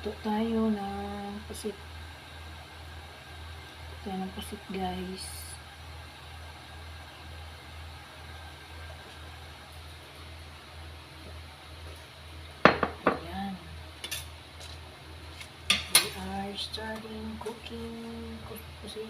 Luto tayo ng pusit. Tayo ng pusit, guys. Ayan. We are starting cooking pusit.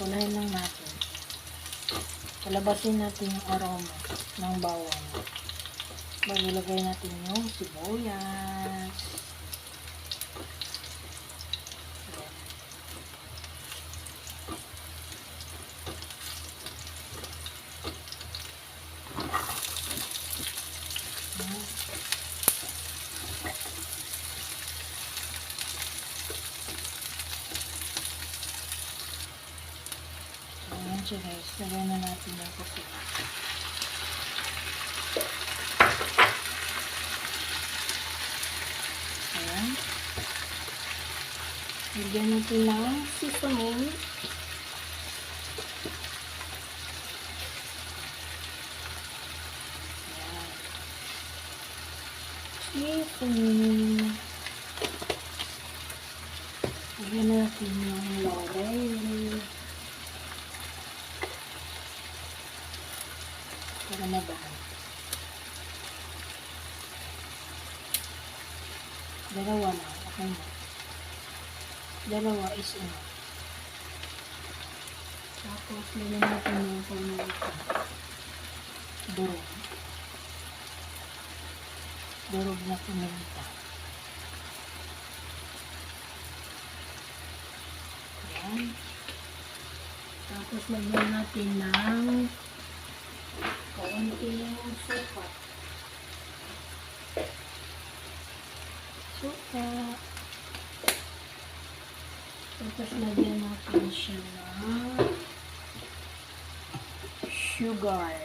Pulahin lang natin. Palabasin natin yung aroma ng bawang. Bago ilagay natin yung sibuyas. Ayan siya, guys. Lagyan na natin yung pusit. Ayan. Lagyan natin ng seasoning. Ayan. Seasoning. Lagyan natin yung laurel. Para mabahan. Dalawa na. Okay na. Dalawa is enough. Tapos, lagyan natin yung paminta. Durog. Durog na paminta. Ayan. Tapos, lagyan natin ng kaunting suka. Tapos lagyan natin siya ng sugar.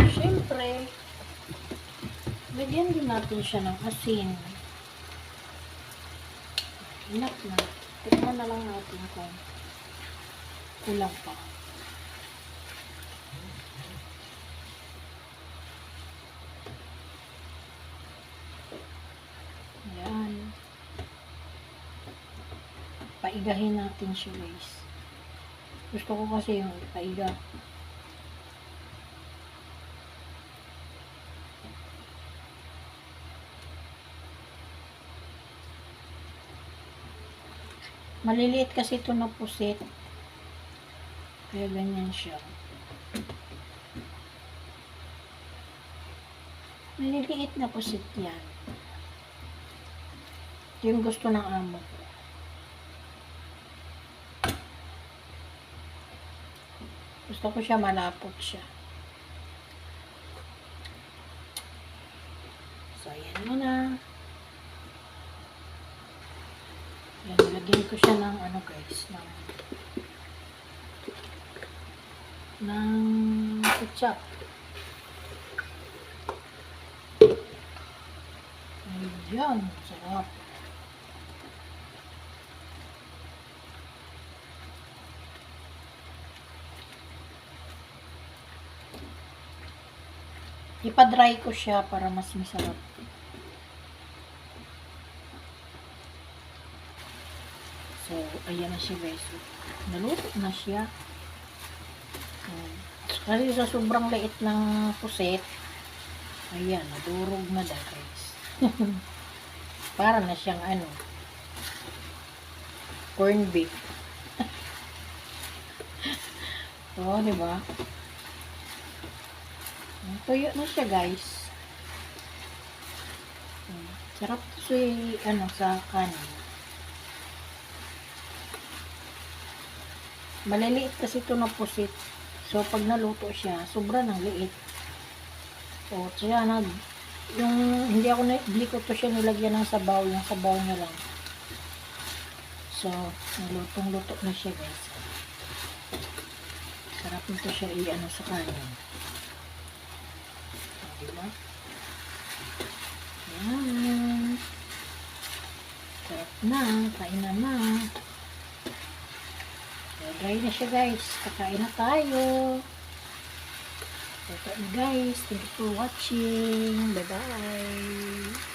Siyempre, lagyan din natin siya ng asin. Enough na. Tignan na lang natin kung kulang pa. Ayan. Paigahin natin siya, guys. Gusto ko kasi yung paiga. Maliliit kasi ito na pusit. Kaya ganyan siya. Maliliit na pusit yan. Ito yung gusto ng amo ko. Gusto ko siya malapot siya. So, ayan mo na. Yan, lagyan ko siya ng ano, guys, ng ketchup. Ayan, sarap. Ipa-dry ko siya para mas masarap. So, ayan na siya, guys. Naluto na siya. Kasi sa sobrang liit ng puset, ayan, nadurog na dahil, guys. Para na siyang ano, corn beef. Oo, diba? Tuyo na siya, guys. Sarap to ano, sa kanin. Maliliit kasi ito na pusit. So, pag naluto siya, sobra ng liit. So, siya yung hindi ko to siya nilagyan ng sabaw, yung sabaw niya lang. So, nalutong-luto na siya, guys. Sarap nito siya i-ano sa kanin. Diba? Yan. Sarap na. Kainan na. So, dry na siya guys. Kakain na tayo. So, guys, thank you for watching. Bye-bye.